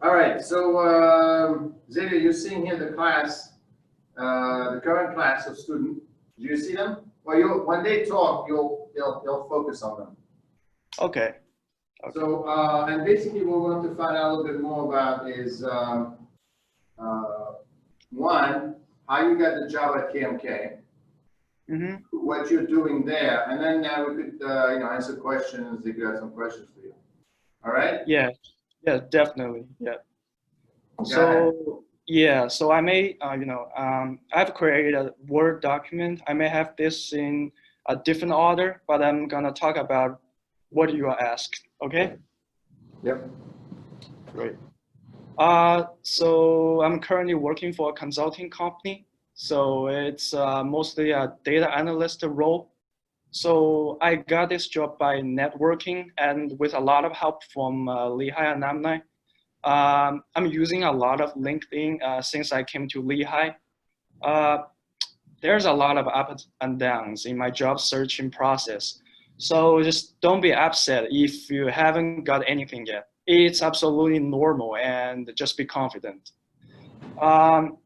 All right, so Ziggy, you're seeing here the class, the current class of student. Do you see them? Well, you when they talk, you'll focus on them. Okay. Okay. So and basically, what we want to find out a little bit more about is uh, one, how you got the job at KMK, Mm-hmm. what you're doing there, and then we could answer questions. They could have some questions for you. All right, Yeah. Yeah. Definitely. Yeah. go ahead. So yeah. So I may, I've created a Word document. I may have this in a different order, but I'm gonna talk about what you are asked. Okay. Yep. Great. So I'm currently working for a consulting company. So it's mostly a data analyst role. So I got this job by networking and with a lot of help from Lehigh alumni. I'm using a lot of LinkedIn since I came to Lehigh. Uh, there's a lot of ups and downs in my job searching process. So just don't be upset if you haven't got anything yet. It's absolutely normal and just be confident. Um,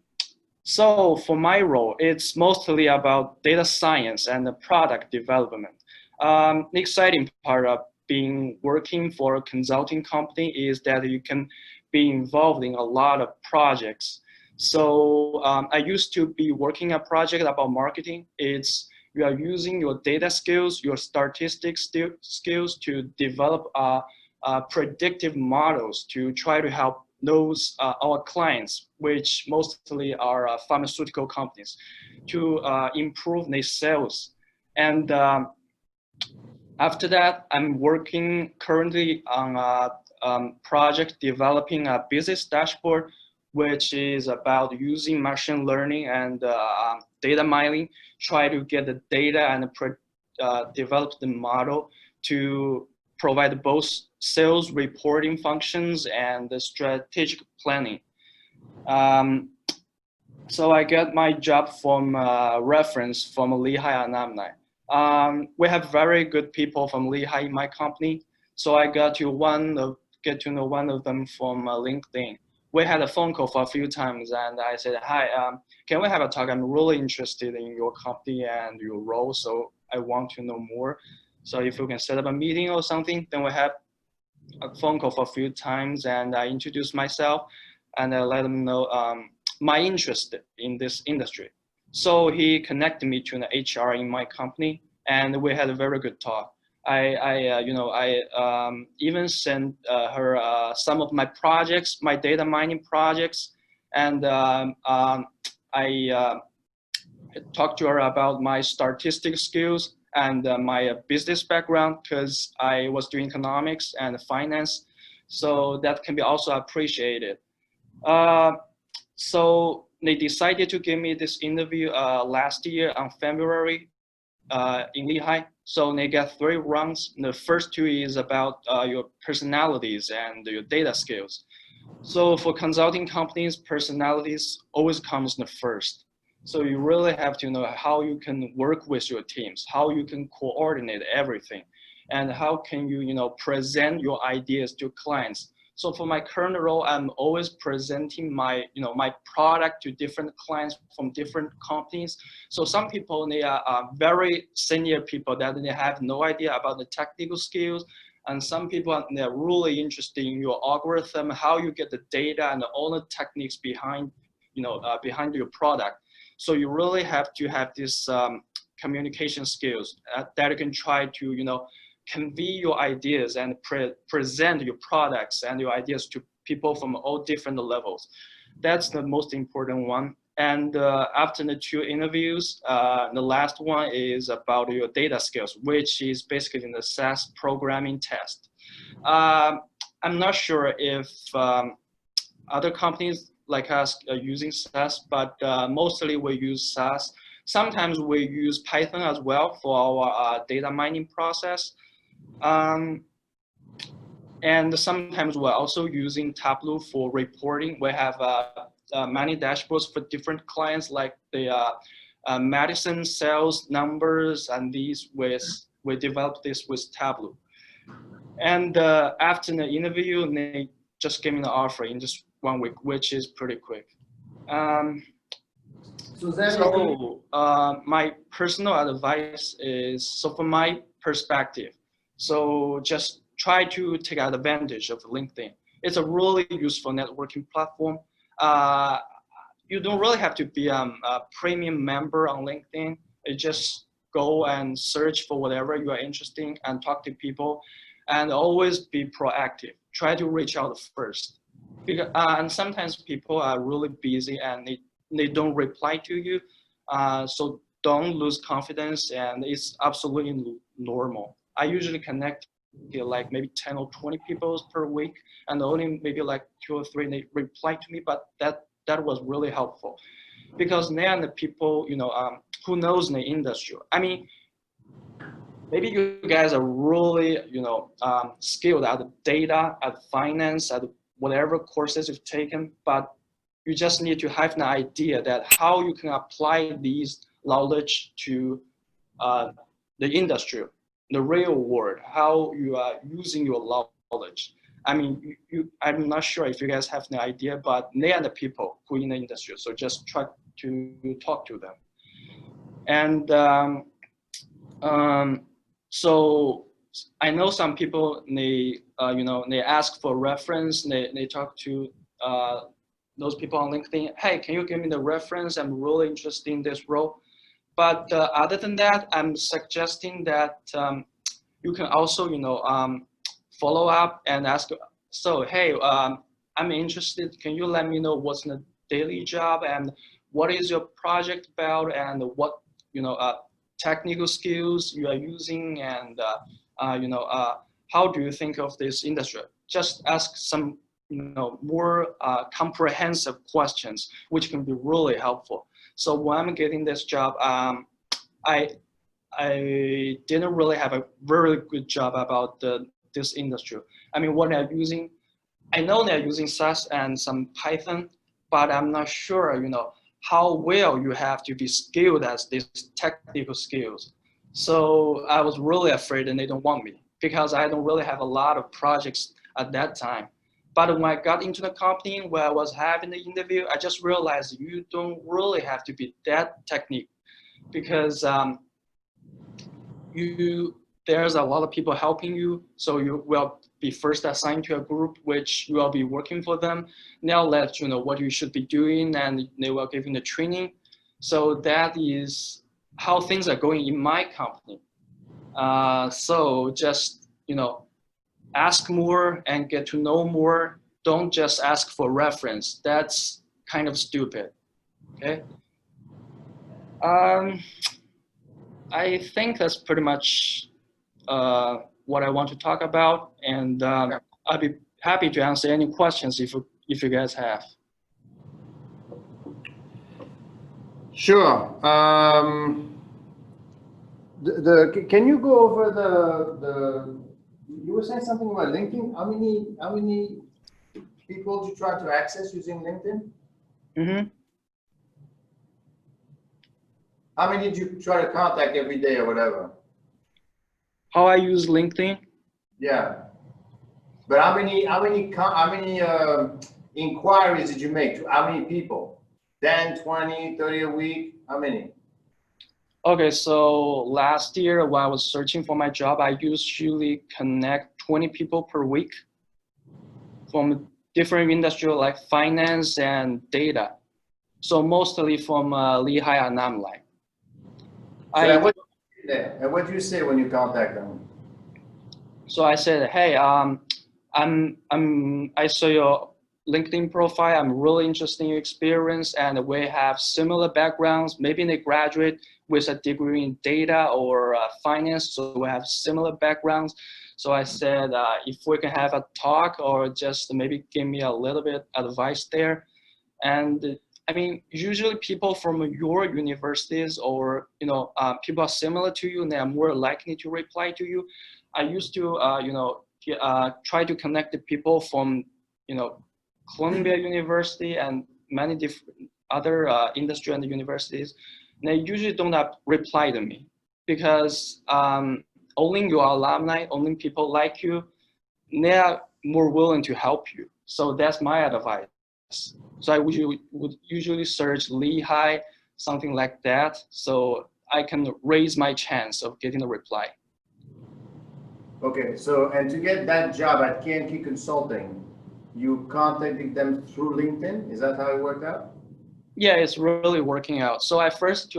so for my role, it's mostly about data science and the product development. The exciting part of being working for a consulting company is that you can be involved in a lot of projects. So I used to be working a project about marketing. It's you are using your data skills, your statistics skills to develop predictive models to try to help those our clients, which mostly are pharmaceutical companies, to improve their sales. And after that, I'm working currently on a project developing a business dashboard, which is about using machine learning and data mining, try to get the data and develop the model to provide both sales reporting functions and the strategic planning. Um, so I got my job from reference from Lehigh alumni. We have very good people from Lehigh in my company. So I get to know one of them from LinkedIn. We had a phone call for a few times, and I said, "Hi, can we have a talk? I'm really interested in your company and your role, so I want to know more. So if you can set up a meeting or something." Then we had a phone call for a few times, and I introduced myself, and I let him know my interest in this industry. So he connected me to the HR in my company, and we had a very good talk. I even sent her some of my projects, my data mining projects, and I talked to her about my statistic skills and my business background because I was doing economics and finance. So that can be also appreciated. Uh, so they decided to give me this interview last year on February in Lehigh. So they got 3 rounds. The first 2 is about your personalities and your data skills. So for consulting companies, personalities always comes the first. So you really have to know how you can work with your teams, how you can coordinate everything, and how can you, present your ideas to clients. So for my current role, I'm always presenting my product to different clients from different companies. So some people, they are very senior people that they have no idea about the technical skills, and some people they're really interested in your algorithm, how you get the data and all the techniques behind, behind your product. So you really have to have this communication skills that you can try to, convey your ideas and present your products and your ideas to people from all different levels. That's the most important one. And after the 2 interviews, the last one is about your data skills, which is basically the SAS programming test. Um, I'm not sure if other companies like us are using SAS, but mostly we use SAS. Sometimes we use Python as well for our data mining process. Um, and sometimes we're also using Tableau for reporting. We have many dashboards for different clients, like the medicine sales numbers, and we developed this with Tableau. And after the interview, they just gave me the offer in just 1 week, which is pretty quick. My personal advice is, so from my perspective, so just try to take advantage of LinkedIn. It's a really useful networking platform. You don't really have to be a premium member on LinkedIn. You just go and search for whatever you are interested in and talk to people, and always be proactive. Try to reach out first. Because, and sometimes people are really busy and they don't reply to you. So don't lose confidence, and it's absolutely normal. I usually connect to like maybe 10 or 20 people per week, and only maybe like 2 or 3 they reply to me, but that was really helpful, because they are the people, who knows the industry. I mean, maybe you guys are really, skilled at data, at finance, at whatever courses you've taken, but you just need to have an idea that how you can apply these knowledge to the industry, the real world, how you are using your knowledge. I mean, I'm not sure if you guys have an idea, but they are the people who are in the industry. So just try to talk to them. And so I know some people, they ask for reference. They talk to those people on LinkedIn. Hey, can you give me the reference? I'm really interested in this role. But other than that, I'm suggesting that you can also, follow up and ask. So, hey, I'm interested. Can you let me know what's the daily job and what is your project about, and what technical skills you are using, and how do you think of this industry? Just ask some more comprehensive questions, which can be really helpful. So when I'm getting this job, I didn't really have a very good job about this industry. I mean, what they're using, I know they're using SAS and some Python, but I'm not sure, how well you have to be skilled at these technical skills. So I was really afraid and they don't want me, because I don't really have a lot of projects at that time. But when I got into the company where I was having the interview, I just realized you don't really have to be that technical, because there's a lot of people helping you. So you will be first assigned to a group, which you will be working for them. They'll let you know what you should be doing, and they will give you the training. So that is how things are going in my company. So just, ask more and get to know more. Don't just ask for reference. That's kind of stupid, okay? I think that's pretty much what I want to talk about, and I'll be happy to answer any questions if you guys have. Sure. Can you go over you were saying something about LinkedIn? How many people do you try to access using LinkedIn? Mm-hmm. How many did you try to contact every day or whatever? How I use LinkedIn? Yeah. But how many inquiries did you make to how many people? 10, 20, 30 a week? How many? Okay, so last year when I was searching for my job, I usually connect 20 people per week from different industries like finance and data. So mostly from Lehigh alumni. And what do you say when you contact them? So I said, hey, I saw your LinkedIn profile. I'm really interested in your experience, and we have similar backgrounds. Maybe they graduate with a degree in data or finance, so we have similar backgrounds. So I said, if we can have a talk, or just maybe give me a little bit advice there. And I mean, usually people from your universities, or people are similar to you, and they are more likely to reply to you. I used to try to connect the people from Columbia University and many different other industry and universities. And they usually don't reply to me, because only your alumni, only people like you, they are more willing to help you. So that's my advice. So I would usually search Lehigh, something like that, so I can raise my chance of getting a reply. Okay, so, and to get that job at KMK Consulting, you contacted them through LinkedIn? Is that how it worked out? Yeah, it's really working out. So I first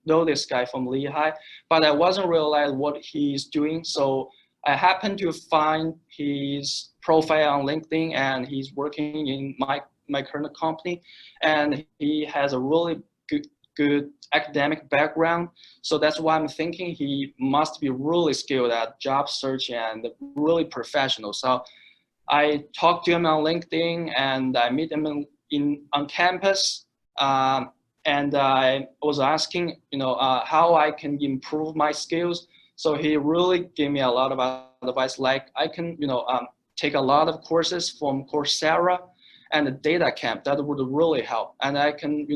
know this guy from Lehigh, but I wasn't realize what he's doing. So I happened to find his profile on LinkedIn, and he's working in my current company, and he has a really good academic background. So that's why I'm thinking he must be really skilled at job search and really professional. So I talked to him on LinkedIn, and I meet him on campus. And I was asking, how I can improve my skills. So he really gave me a lot of advice, like I can, take a lot of courses from Coursera and the data camp. That would really help. And I can,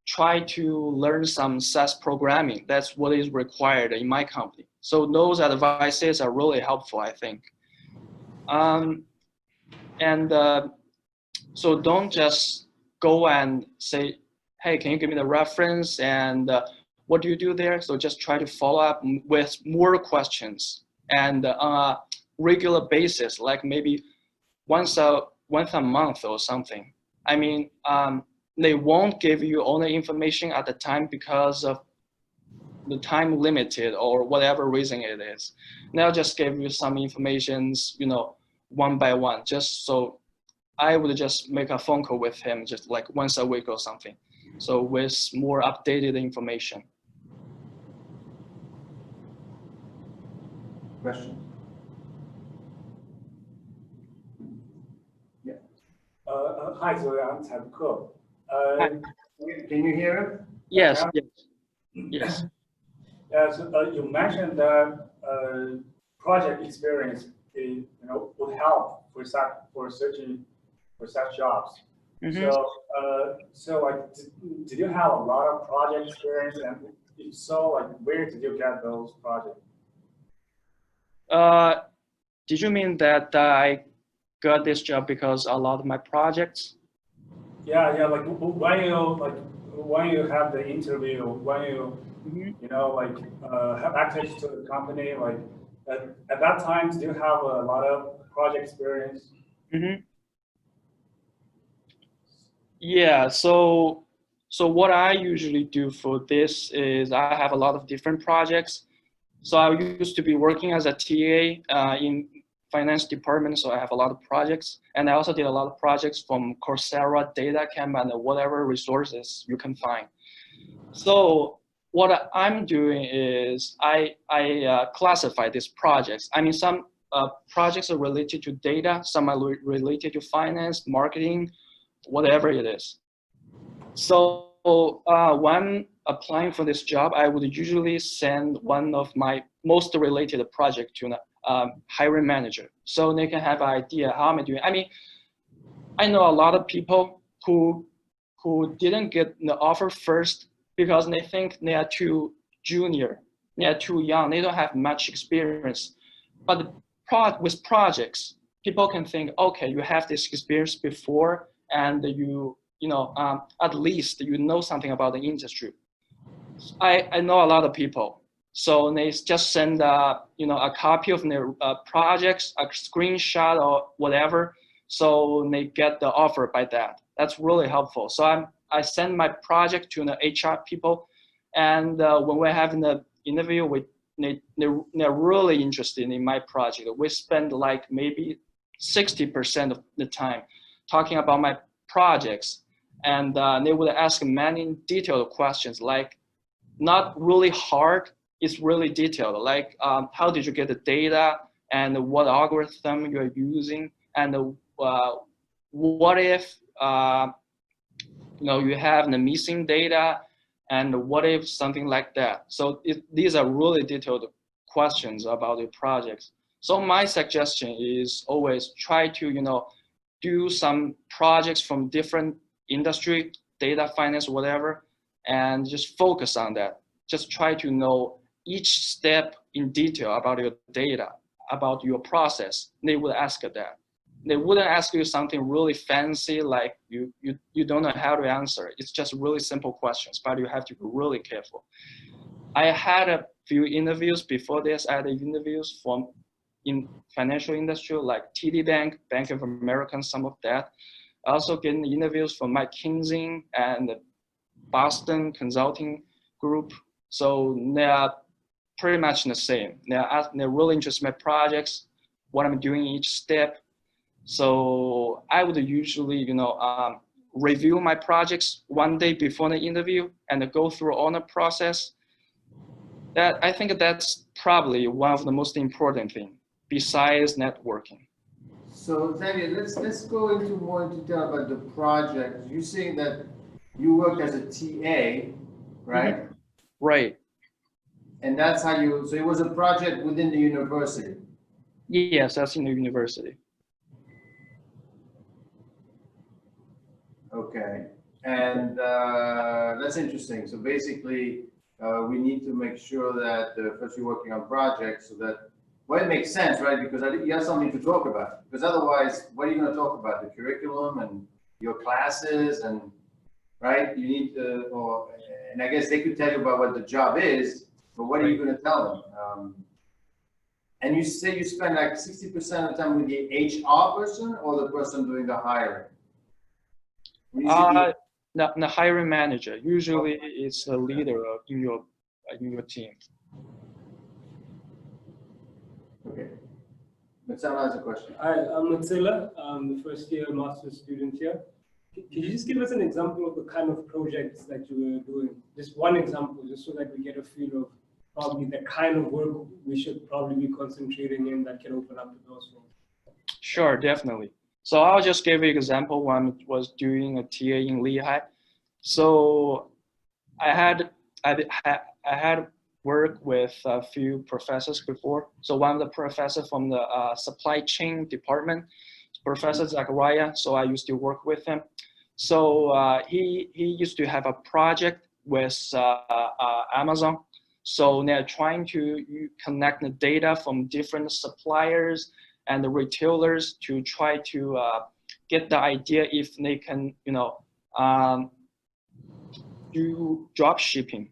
try to learn some SAS programming. That's what is required in my company. So those advices are really helpful, I think. So don't just go and say, hey, can you give me the reference and what do you do there? So just try to follow up with more questions and on a regular basis, like maybe once a month or something. I mean, they won't give you all the information at the time because of the time limited or whatever reason it is. They'll just give you some informations, one by one, just so I would just make a phone call with him just like once a week or something. So with more updated information. Question? Yeah. Hi, Zoe, I'm Ted Cook. Can you hear him? Yes, yes. As you mentioned that project experience would help for searching for such jobs. Mm-hmm. So like, did you have a lot of project experience, and if so, like, where did you get those projects? Did you mean that I got this job because a lot of my projects? Yeah, like when you have the interview, when you have access to the company, like at that time, do you have a lot of project experience? Mm-hmm. Yeah, so what I usually do for this is I have a lot of different projects. So I used to be working as a TA in finance department, so I have a lot of projects. And I also did a lot of projects from Coursera, data camp, and whatever resources you can find. So what I'm doing is I classify these projects. I mean, some projects are related to data, some are related to finance, marketing, whatever it is. So when applying for this job, I would usually send one of my most related project to the hiring manager, so they can have an idea how I'm doing. I mean, I know a lot of people who didn't get the offer first because they think they are too junior, they are too young, they don't have much experience. But with projects, people can think, okay, you have this experience before, and at least you know something about the industry. I know a lot of people, so they just send a copy of their projects, a screenshot or whatever, so they get the offer by that. That's really helpful. So I send my project to the HR people, and when we're having the interview, they're really interested in my project. We spend like maybe 60% of the time talking about my projects, and they would ask many detailed questions, like not really hard, it's really detailed, like how did you get the data and what algorithm you're using, and what if you have the missing data, and what if something like that. So these are really detailed questions about the projects. So my suggestion is always try to do some projects from different industry, data, finance, whatever, and just focus on that. Just try to know each step in detail about your data, about your process. They will ask that. they wouldn't ask you something really fancy like you don't know how to answer. It's just really simple questions, but you have to be really careful. I had a few interviews before this. I had interviews from in financial industry like TD Bank, Bank of America, some of that. I also getting interviews from McKinsey and Boston Consulting Group. So they are pretty much the same. They're really interested in my projects, what I'm doing each step. So I would usually, review my projects one day before the interview and go through all the process. That I think that's probably one of the most important things besides networking. So Xavier, let's go into more detail about the project. You're saying that you work as a TA, right? Mm-hmm. Right. And that's how so it was a project within the university. Yes, that's in the university. Okay, and that's interesting. So basically, we need to make sure that first you're working on projects so that, well, it makes sense, right? Because you have something to talk about. Because otherwise, what are you going to talk about? The curriculum and your classes and, right? You need to, and I guess they could tell you about what the job is, but what are you going to tell them? And you say you spend like 60% of the time with the HR person or the person doing the hiring? The hiring manager. Usually it's the leader in your team. Okay. Matsala has a question. Hi, I'm Matsala. I'm the first year master's student here. Can you just give us an example of the kind of projects that you were doing? Just one example, just so that we get a feel of probably the kind of work we should probably be concentrating in that can open up the doors for us. Sure, definitely. So I'll just give you an example when I was doing a TA in Lehigh. So I had worked with a few professors before. So one of the professors from the supply chain department, Professor Zachariah, so I used to work with him. So he used to have a project with Amazon. So they're trying to connect the data from different suppliers and the retailers to try to get the idea if they can, do drop shipping.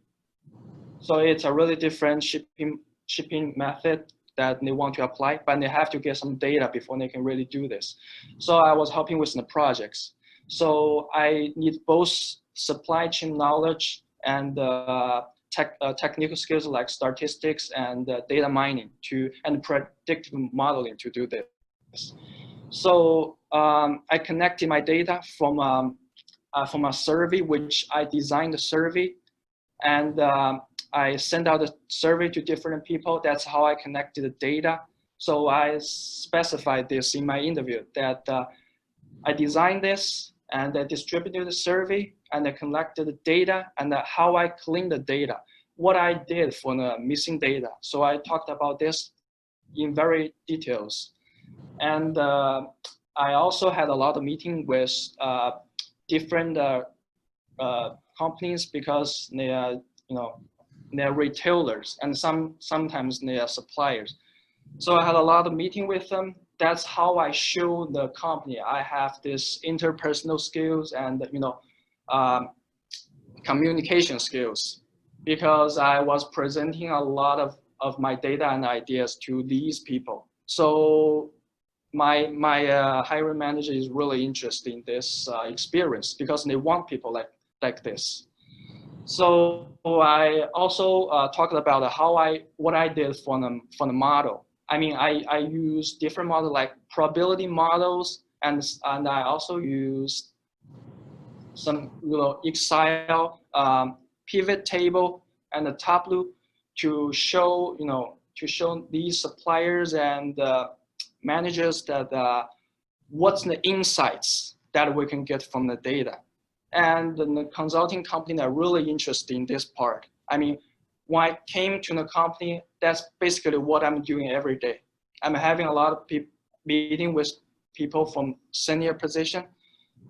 So it's a really different shipping method that they want to apply, but they have to get some data before they can really do this. So I was helping with the projects. So I need both supply chain knowledge and technical skills like statistics and data mining and predictive modeling to do this. So I connected my data from a survey, which I designed the survey, and I sent out the survey to different people. That's how I connected the data. So I specified this in my interview that I designed this and I distributed the survey and I collected the data and how I cleaned the data, what I did for the missing data. So I talked about this in very details. And I also had a lot of meetings with different companies because they are, they're retailers and sometimes they are suppliers. So I had a lot of meeting with them. That's how I show the company I have this interpersonal skills and communication skills, because I was presenting a lot of my data and ideas to these people. So my hiring manager is really interested in this experience because they want people like this. So I also talked about what I did for the model. I mean, I use different models like probability models, and I also use some Excel pivot table and the Tableau to show these suppliers and managers that what's the insights that we can get from the data. And the consulting company are really interested in this part. I mean, when I came to the company, that's basically what I'm doing every day. I'm having a lot of meeting with people from senior position.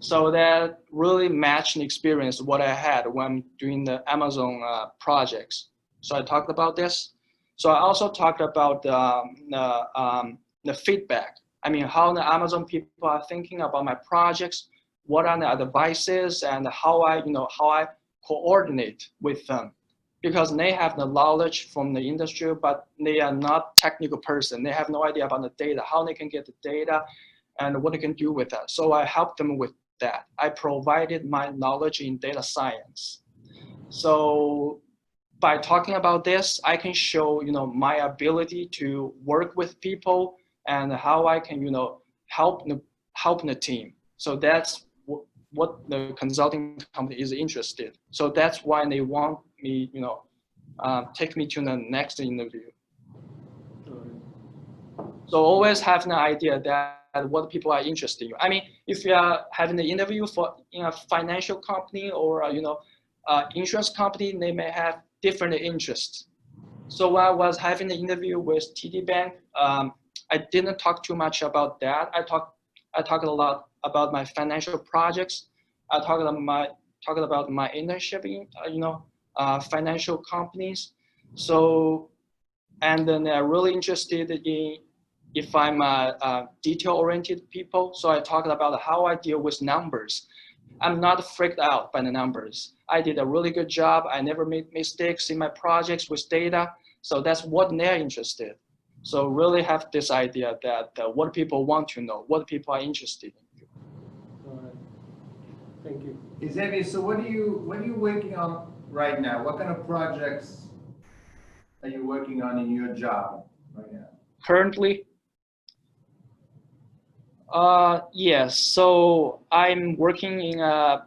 So that really matched the experience what I had when I'm doing the Amazon projects. So I talked about this. So I also talked about the feedback. I mean, how the Amazon people are thinking about my projects, what are the advices, and how I coordinate with them, because they have the knowledge from the industry, but they are not technical person. They have no idea about the data, how they can get the data, and what they can do with that. So I help them with that. I provided my knowledge in data science. So by talking about this, I can show my ability to work with people and how I can help the team. So that's what the consulting company is interested. So that's why they want me, take me to the next interview. So always have an idea that what people are interested in. I mean, if you are having an interview in a financial company or insurance company, they may have different interests. So when I was having an interview with TD Bank, I didn't talk too much about that. I talked a lot about my financial projects. I talked about my internship in financial companies. So, and then they're really interested in if I'm a detail-oriented people. So I talked about how I deal with numbers. I'm not freaked out by the numbers. I did a really good job. I never made mistakes in my projects with data. So that's what they're interested. So really have this idea that what people want to know, what people are interested in. All right. Thank you. Xavier, so what are you working on right now? What kind of projects are you working on in your job right now? Currently, yes. So I'm working in a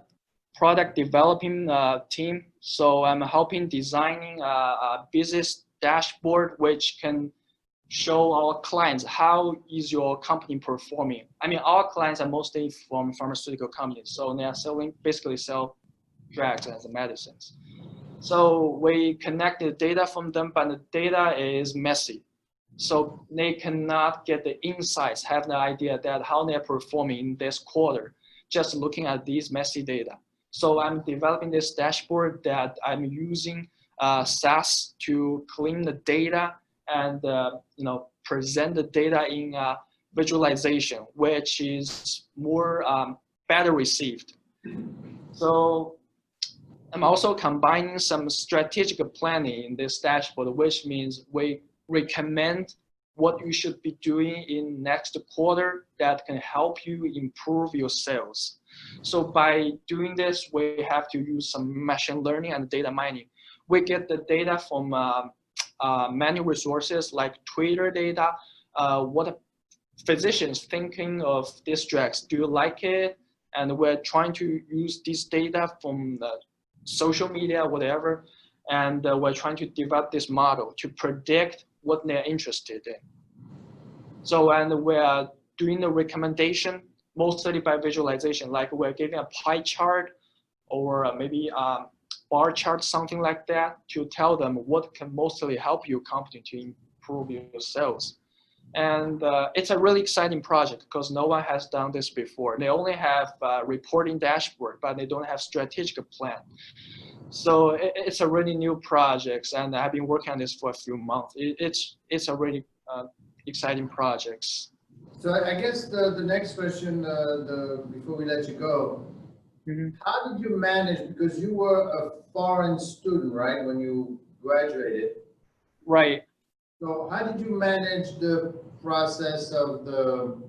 product developing team. So I'm helping designing a business dashboard which can show our clients how is your company performing. I mean, our clients are mostly from pharmaceutical companies, so they are basically sell drugs and medicines. So we connect the data from them, but the data is messy. So they cannot get the insights, have the idea that how they're performing in this quarter, just looking at these messy data. So I'm developing this dashboard that I'm using SAS to clean the data and present the data in visualization, which is more better received. So I'm also combining some strategic planning in this dashboard, which means we recommend what you should be doing in next quarter that can help you improve your sales. So by doing this, we have to use some machine learning and data mining. We get the data from many resources like Twitter data, what physicians thinking of these drugs, do you like it? And we're trying to use this data from the social media, whatever, and we're trying to develop this model to predict what they're interested in. So, and we're doing the recommendation mostly by visualization, like we're giving a pie chart or maybe a bar chart, something like that, to tell them what can mostly help your company to improve your sales. And it's a really exciting project because no one has done this before. They only have a reporting dashboard, but they don't have strategic plan. So it's a really new project, and I've been working on this for a few months. It's a really exciting project. So I guess the next question, before we let you go, how did you manage, because you were a foreign student, right, when you graduated? Right. So how did you manage the process of the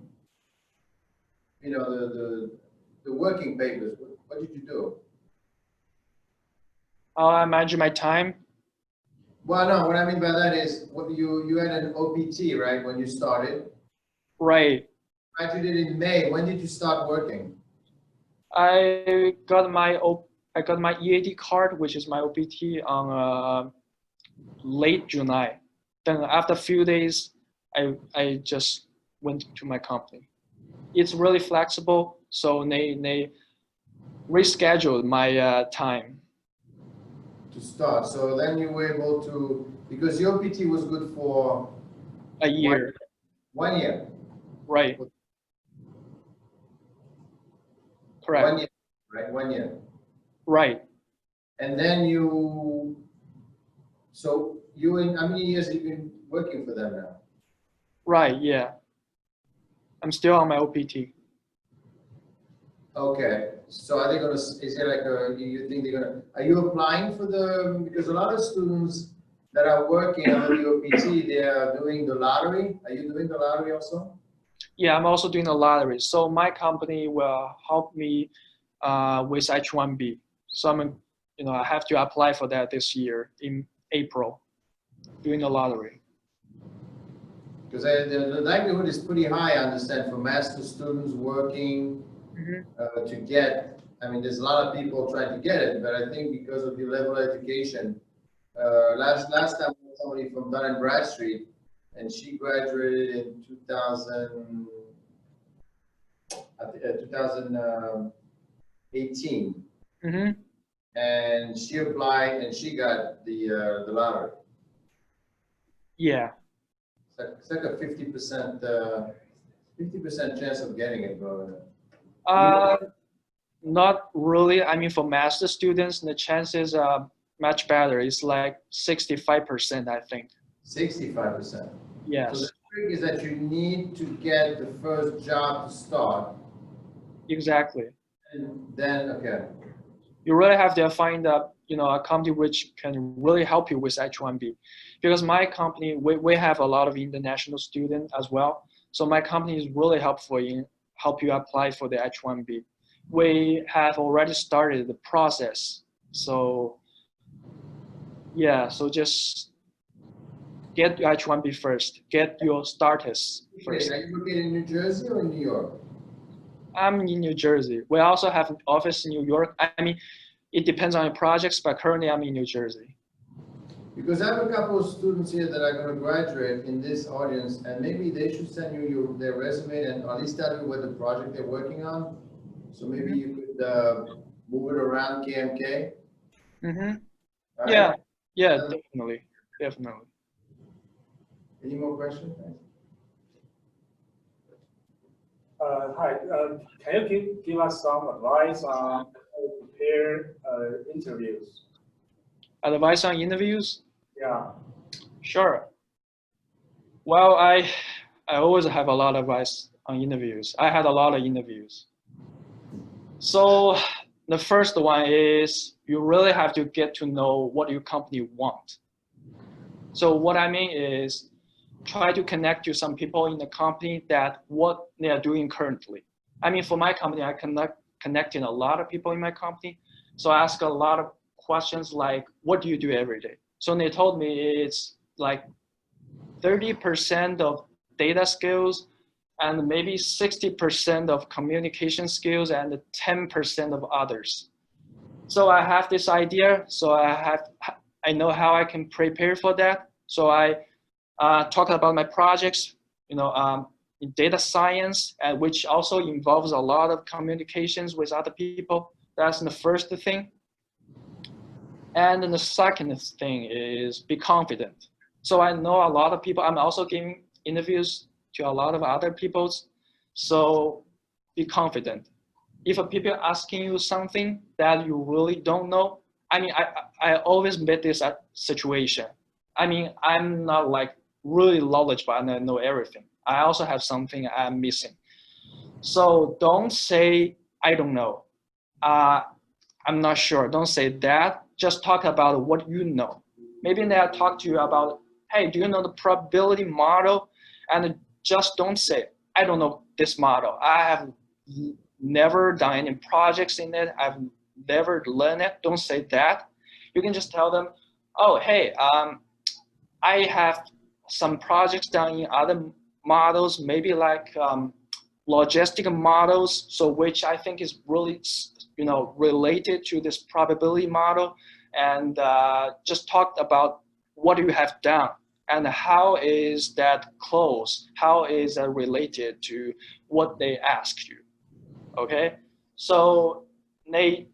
working papers? What did you do? I manage my time. Well, no, what I mean by that is you had an OPT, right, when you started? Right. Graduated in May. When did you start working? I got my EAD card, which is my OPT, on late July. Then after a few days, I just went to my company. It's really flexible, so they rescheduled my time. To start. So then you were able to, because the OPT was good for a year. 1 year. Right. Correct. 1 year, right? 1 year. Right. And then how many years have you been working for them now? Right, yeah. I'm still on my OPT. Okay, so are they gonna, is there like a, you think they're gonna, are you applying for the, because a lot of students that are working under the OPT, they are doing the lottery. Are you doing the lottery also? Yeah, I'm also doing a lottery. So my company will help me with H-1B. So I have to apply for that this year in April, doing a lottery. Because the likelihood is pretty high, I understand, for master students working to get, I mean, there's a lot of people trying to get it, but I think because of the level of education, last time somebody from Dun and Bradstreet, and she graduated in 2018, and she applied and she got the lottery. Yeah. It's like a 50% chance of getting it, bro. Not really. I mean, for master students, the chances are much better. It's like 65%, I think. 65%. Yes. So the trick is that you need to get the first job to start. Exactly. And then, okay. You really have to find a company which can really help you with H-1B, because my company, we have a lot of international students as well. So my company is really helpful in help you apply for the H-1B. We have already started the process. So yeah, so just get your H-1B first, get your status first. Are you located in New Jersey or in New York? I'm in New Jersey. We also have an office in New York. I mean, it depends on your projects, but currently I'm in New Jersey. Because I have a couple of students here that are going to graduate in this audience, and maybe they should send you their resume and at least tell you what the project they're working on. So maybe you could move it around KMK. Right? Yeah, definitely. Any more questions? Hi, can you give us some advice on how to prepare interviews? Advice on interviews? Yeah. Sure. Well, I always have a lot of advice on interviews. I had a lot of interviews. So the first one is you really have to get to know what your company wants. So what I mean is try to connect to some people in the company that what they are doing currently. I mean, for my company, I connecting a lot of people in my company. So I ask a lot of questions like, what do you do every day? So they told me it's like 30% of data skills and maybe 60% of communication skills and 10% of others. So I have this idea. So I know how I can prepare for that. So I talk about my projects, in data science, which also involves a lot of communications with other people. That's the first thing. And then the second thing is be confident. So I know a lot of people, I'm also giving interviews to a lot of other people. So be confident. If people are asking you something that you really don't know, I mean, I always met this situation. I mean, I'm not like really knowledgeable and I know everything. I also have something I'm missing. So don't say, I don't know. I'm not sure. Don't say that. Just talk about what you know. Maybe they'll talk to you about, hey, do you know the probability model? And just don't say, I don't know this model. I have never done any projects in it. I've never learned it. Don't say that. You can just tell them, oh, hey, I have some projects done in other models, maybe like logistic models, so which I think is really, related to this probability model, and just talked about what you have done and how is that close, how is that related to what they asked you, okay? So they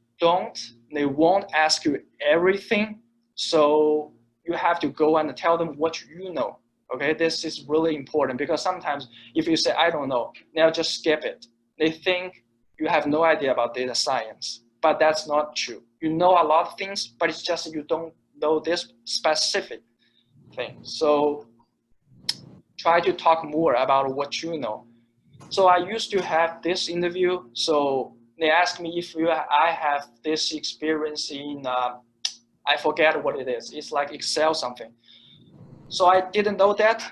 won't ask you everything, so you have to go and tell them what you know. Okay, this is really important because sometimes if you say, I don't know, they'll just skip it. They think you have no idea about data science, but that's not true. You know a lot of things, but it's just you don't know this specific thing. So try to talk more about what you know. So I used to have this interview. So they asked me if I have this experience in, I forget what it is. It's like Excel something. So I didn't know that,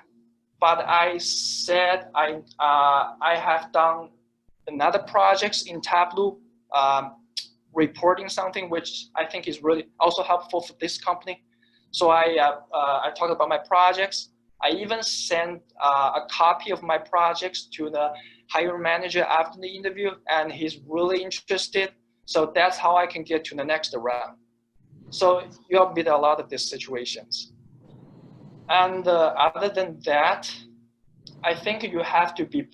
but I said I have done another projects in Tableau, reporting something which I think is really also helpful for this company. So I talked about my projects. I even sent a copy of my projects to the hiring manager after the interview, and he's really interested. So that's how I can get to the next round. So you'll meet a lot of these situations. And other than that, I think you have to be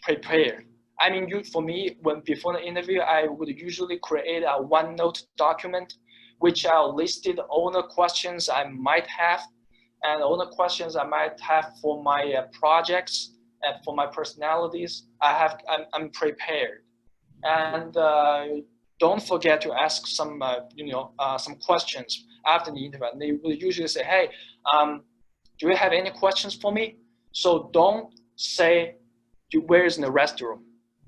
prepared. I mean, for me, before the interview, I would usually create a OneNote document, which I'll listed all the questions I might have, and all the questions I might have for my projects and for my personalities. I'm prepared, and don't forget to ask some some questions after the interview. And they will usually say, "Hey, do you have any questions for me?" So don't say, "Where is the restroom?"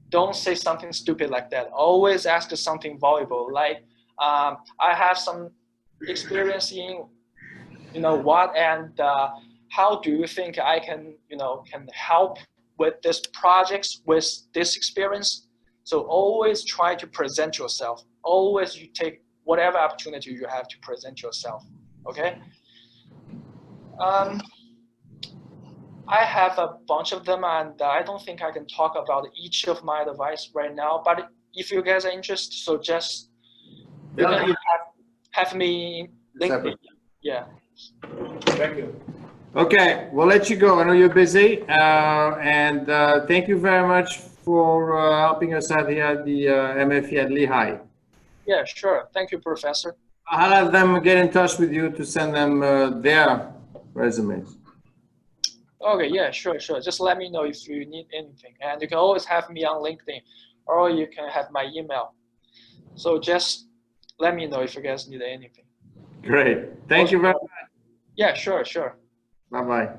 Don't say something stupid like that. Always ask something valuable, like, "I have some experience in, what, and how do you think I can help with this projects with this experience?" So always try to present yourself. Always you take whatever opportunity you have to present yourself. Okay. I have a bunch of them, and I don't think I can talk about each of my advice right now. But if you guys are interested, so just have me LinkedIn. Yeah. Thank you. Okay, we'll let you go. I know you're busy, and thank you very much for helping us out here at the MFE at Lehigh. Yeah, sure. Thank you, Professor. I'll have them get in touch with you to send them their resumes. Okay, yeah, sure. Just let me know if you need anything. And you can always have me on LinkedIn, or you can have my email. So just let me know if you guys need anything. Great. Thank you very much. Yeah, sure. Bye-bye.